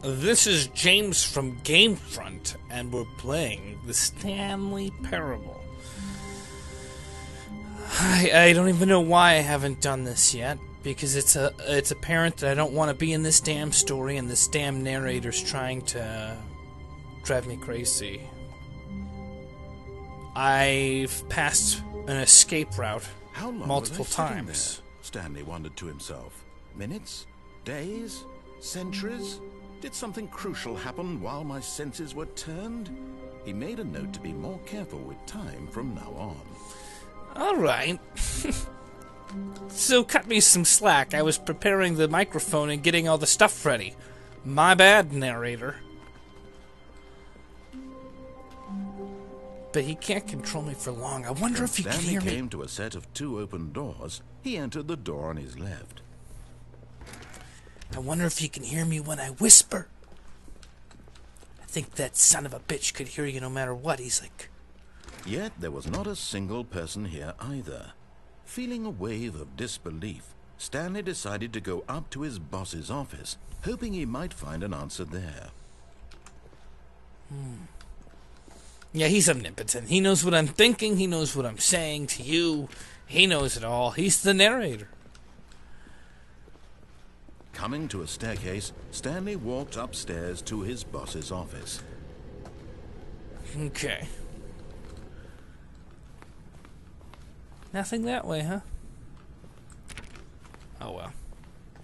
This is James from GameFront, and we're playing the Stanley Parable. I don't even know why I haven't done this yet, because it's apparent that I don't want to be in this damn story, and this damn narrator's trying to drive me crazy. I've passed an escape route multiple times. There? Stanley wondered to himself. Minutes? Days? Centuries? Did something crucial happen while my senses were turned? He made a note to be more careful with time from now on. Alright. So cut me some slack. I was preparing the microphone and getting all the stuff ready. My bad, narrator. But he can't control me for long. I wonder if he can hear me. Stanley came to a set of 2 open doors. He entered the door on his left. I wonder if he can hear me when I whisper. I think that son of a bitch could hear you no matter what. He's like... Yet there was not a single person here either. Feeling a wave of disbelief, Stanley decided to go up to his boss's office, hoping he might find an answer there. Yeah, he's omnipotent. He knows what I'm thinking. He knows what I'm saying to you. He knows it all. He's the narrator. Coming to a staircase, Stanley walked upstairs to his boss's office. Okay. Nothing that way, huh? Oh well.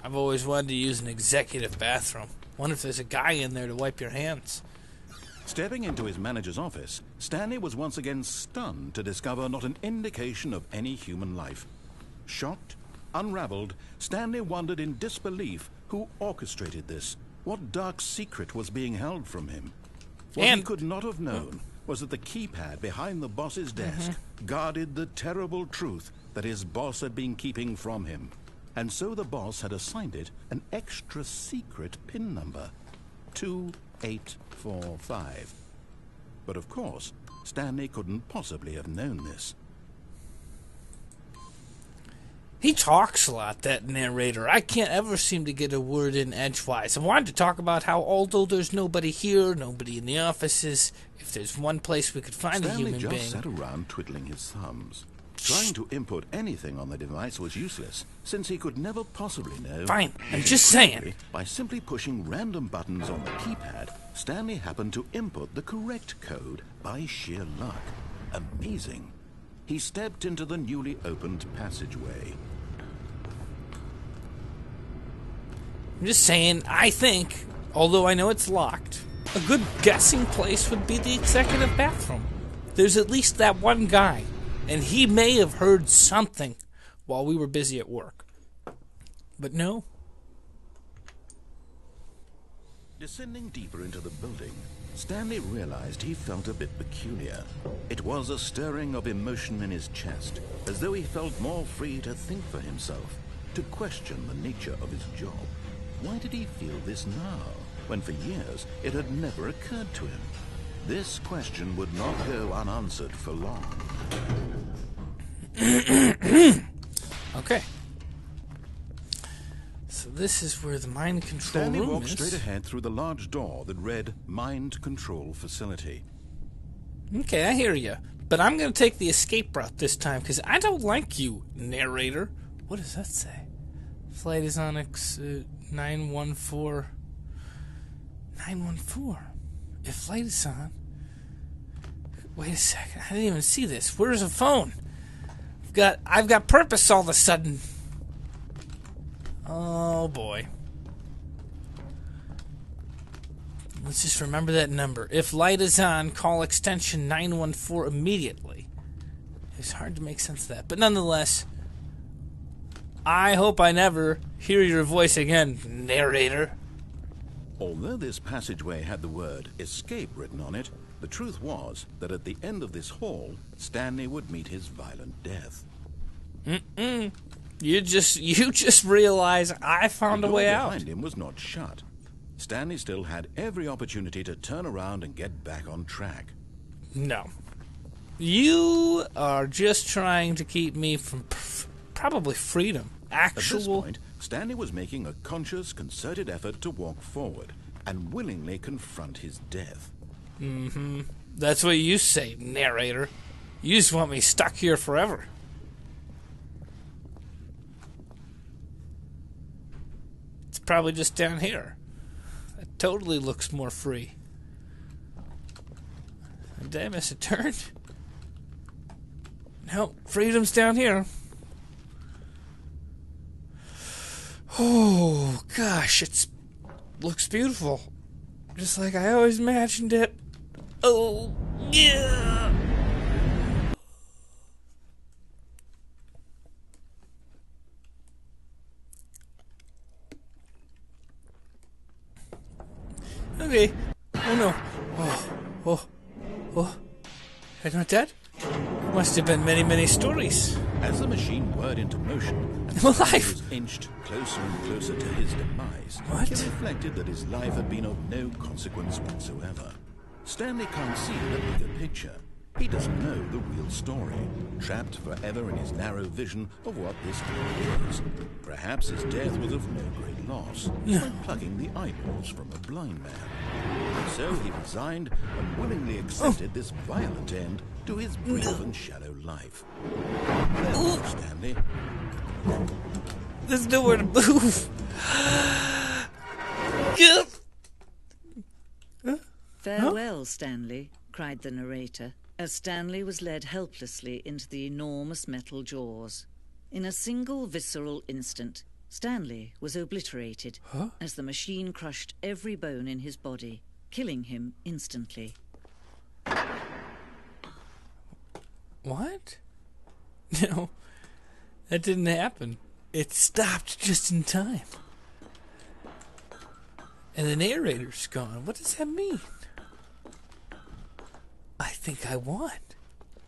I've always wanted to use an executive bathroom. Wonder if there's a guy in there to wipe your hands. Stepping into his manager's office, Stanley was once again stunned to discover not an indication of any human life. Shocked, unraveled, Stanley wondered in disbelief who orchestrated this. What dark secret was being held from him? What he could not have known was that the keypad behind the boss's desk guarded the terrible truth that his boss had been keeping from him. And so the boss had assigned it an extra secret PIN number, 2845. But of course, Stanley couldn't possibly have known this. He talks a lot, that narrator. I can't ever seem to get a word in edgewise. I wanted to talk about how although there's nobody here, nobody in the offices, if there's one place we could find a human being... Stanley just sat around twiddling his thumbs. Trying to input anything on the device was useless, since he could never possibly know... Fine, I'm just saying. By simply pushing random buttons on the keypad, Stanley happened to input the correct code by sheer luck. Amazing. He stepped into the newly opened passageway. I'm just saying, I think, although I know it's locked, a good guessing place would be the executive bathroom. There's at least that one guy, and he may have heard something while we were busy at work. But no. Descending deeper into the building, Stanley realized he felt a bit peculiar. It was a stirring of emotion in his chest, as though he felt more free to think for himself, to question the nature of his job. Why did he feel this now, when for years it had never occurred to him? This question would not go unanswered for long. Okay. So this is where the mind control room is. Stanley walked straight ahead through the large door that read Mind Control Facility. Okay, I hear you. But I'm going to take the escape route this time, because I don't like you, narrator. What does that say? Flight is on 914. 914. If flight is on... Wait a second. I didn't even see this. Where's the phone? I've got purpose all of a sudden. Oh, boy. Let's just remember that number. If light is on, call extension 914 immediately. It's hard to make sense of that. But nonetheless, I hope I never hear your voice again, narrator. Although this passageway had the word escape written on it, the truth was that at the end of this hall, Stanley would meet his violent death. You just realize I found a way out. The door behind him was not shut. Stanley still had every opportunity to turn around and get back on track. No. You are just trying to keep me from probably freedom. At this point, Stanley was making a conscious, concerted effort to walk forward, and willingly confront his death. Mm-hmm. That's what you say, narrator. You just want me stuck here forever. It's probably just down here. That totally looks more free. Did I miss a turn? No, freedom's down here. Oh, gosh, looks beautiful. Just like I always imagined it. Oh, yeah. Okay. Oh, no. Oh. I'm not dead? There must have been many, many stories. As the machine whirred into motion, and I'm Stanley alive. was inched closer and closer to his demise, What? he reflected that his life had been of no consequence whatsoever. Stanley can't see the bigger picture. He doesn't know the real story, trapped forever in his narrow vision of what this world is. Perhaps his death was of no great loss, like plucking the eyeballs from a blind man. So he resigned and willingly accepted this violent end to his brief and shallow life. Farewell, Stanley. There's nowhere to move. Farewell, Stanley, cried the narrator, as Stanley was led helplessly into the enormous metal jaws. In a single visceral instant, Stanley was obliterated as the machine crushed every bone in his body, killing him instantly. What? No, that didn't happen. It stopped just in time. And the narrator's gone. What does that mean? I think I won.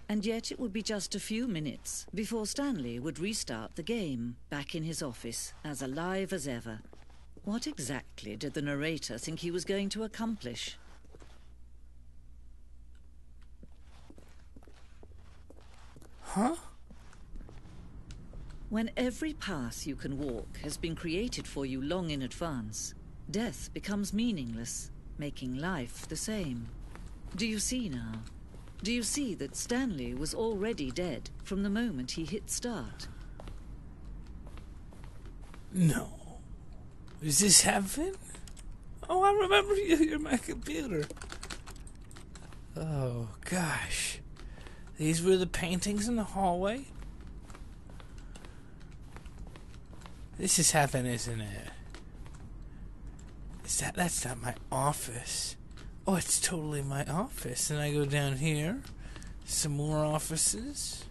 And yet it would be just a few minutes before Stanley would restart the game, back in his office, as alive as ever. What exactly did the narrator think he was going to accomplish? Huh? When every path you can walk has been created for you long in advance, death becomes meaningless, making life the same. Do you see now? Do you see that Stanley was already dead from the moment he hit start? No. Is this heaven? Oh, I remember you. You're my computer. Oh, gosh. These were the paintings in the hallway? This is heaven, isn't it? That's not my office. Oh, it's totally my office. And I go down here. Some more offices.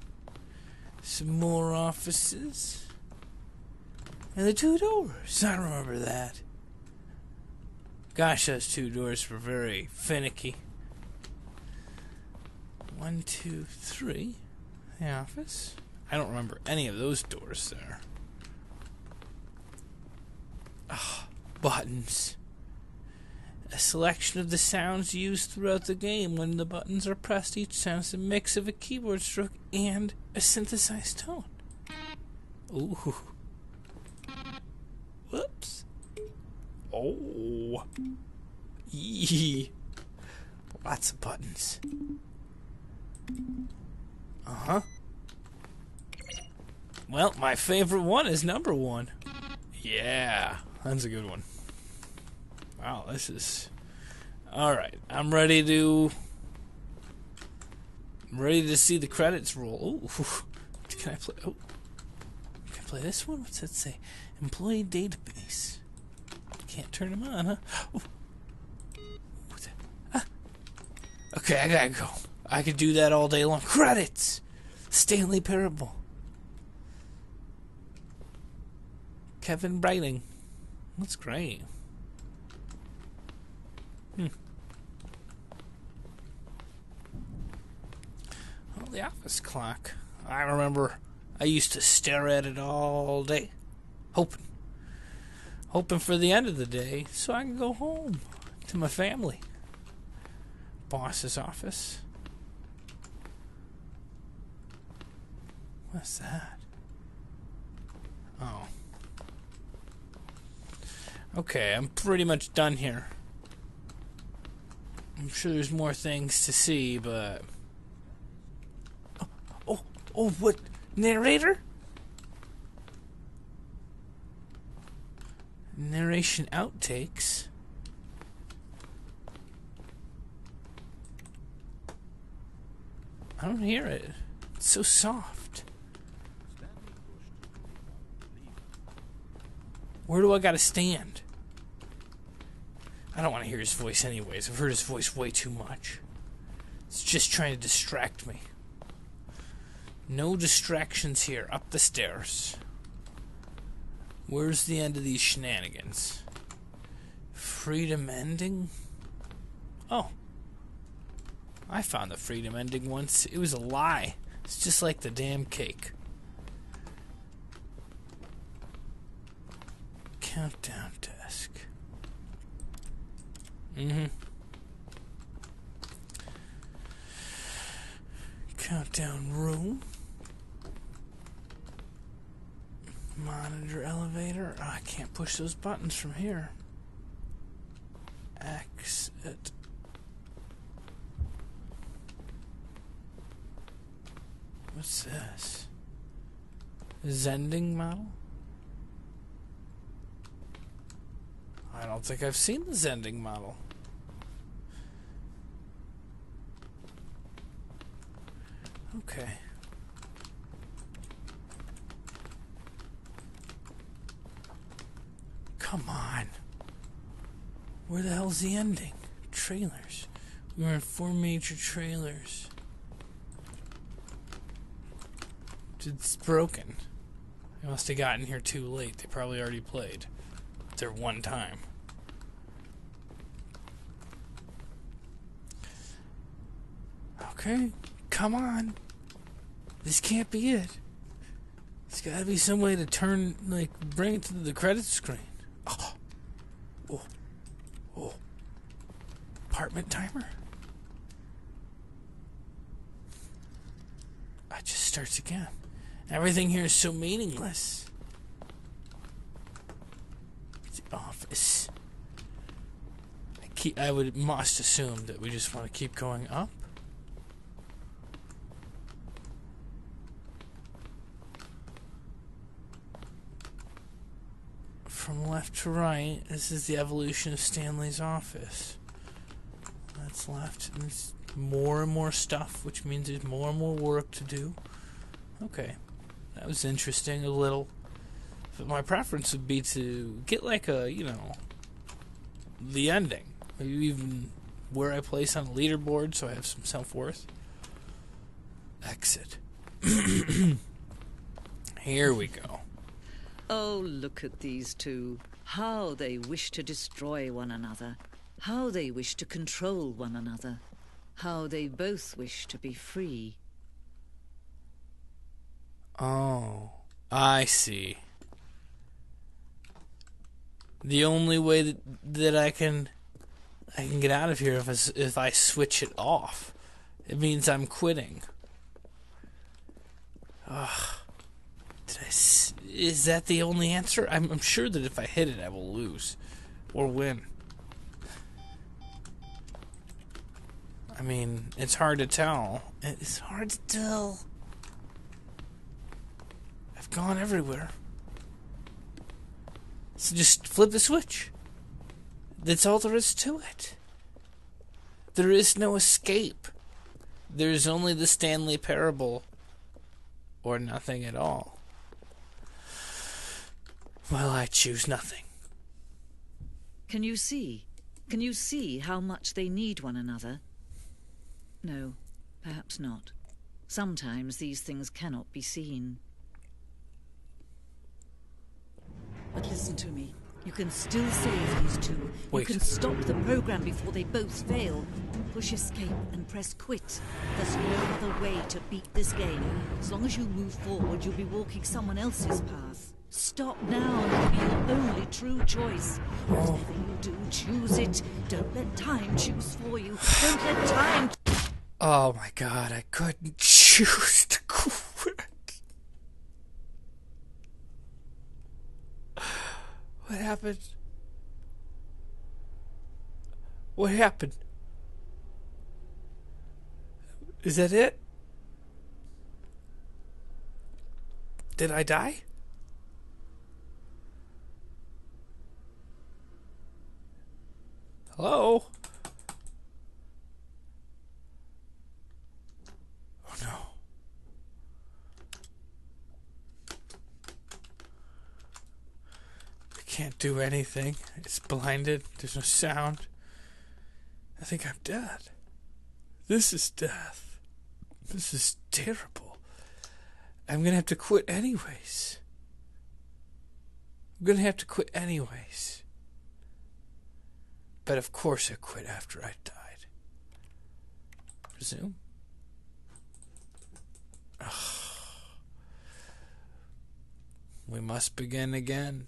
Some more offices. And the two doors. I remember that. Gosh, those two doors were very finicky. 1, 2, 3. The office. I don't remember any of those doors there. Ah, buttons. A selection of the sounds used throughout the game. When the buttons are pressed, each sound is a mix of a keyboard stroke and a synthesized tone. Ooh. Whoops. Oh. Yee. Lots of buttons. Uh-huh. Well, my favorite one is number 1. Yeah, that's a good one. Wow, this is... Alright, I'm ready to see the credits roll. Ooh. Can I play... Oh. Can I play this one? What's that say? Employee database. Can't turn them on, huh? Oh. What's that? Ah. Okay, I gotta go. I could do that all day long. Credits! Stanley Parable. Kevin Brighting. That's great. Well, the office clock. I remember I used to stare at it all day. Hoping for the end of the day so I can go home to my family. Boss's office. What's that? Oh. Okay, I'm pretty much done here. I'm sure there's more things to see, but... Oh, what? Narrator? Narration outtakes. I don't hear it. It's so soft. Where do I gotta stand? I don't want to hear his voice anyways. I've heard his voice way too much. It's just trying to distract me. No distractions here. Up the stairs. Where's the end of these shenanigans? Freedom ending? Oh. I found the freedom ending once. It was a lie. It's just like the damn cake. Countdown desk. Countdown room. Monitor elevator. Oh, I can't push those buttons from here. Exit. What's this? Zending model? I don't think I've seen the Zending model. Okay. Come on. Where the hell's the ending? Trailers. We were in 4 major trailers. It's broken. I must have gotten here too late. They probably already played their one time. Okay, come on. This can't be it. There's gotta be some way to turn, like, bring it to the credits screen. Oh. Apartment timer? It just starts again. Everything here is so meaningless. The office. I must assume that we just want to keep going up. From left to right, this is the evolution of Stanley's office. That's left. And it's more and more stuff, which means there's more and more work to do. Okay. That was interesting a little. But my preference would be to get like a, the ending. Maybe even where I place on a leaderboard so I have some self-worth. Exit. Here we go. Oh, look at these two. How they wish to destroy one another. How they wish to control one another. How they both wish to be free. Oh, I see. The only way that I can get out of here if I switch it off. It means I'm quitting. Ugh. Is that the only answer? I'm sure that if I hit it, I will lose. Or win. I mean, it's hard to tell. It's hard to tell. I've gone everywhere. So just flip the switch. That's all there is to it. There is no escape. There's only the Stanley parable. Or nothing at all. Well, I choose nothing. Can you see? Can you see how much they need one another? No, perhaps not. Sometimes these things cannot be seen. But listen to me. You can still save these two. Wait. You can stop the program before they both fail. Push escape and press quit. There's no other way to beat this game. As long as you move forward, you'll be walking someone else's path. Stop now and it'll be your only true choice. Whatever you do, choose it. Don't let time choose for you. Don't let time... Oh my god, I couldn't choose to quit. What happened? What happened? Is that it? Did I die? Hello? Oh no. I can't do anything. It's blinded. There's no sound. I think I'm dead. This is death. This is terrible. I'm gonna have to quit anyways. But of course I quit after I died. Resume. Ugh. We must begin again.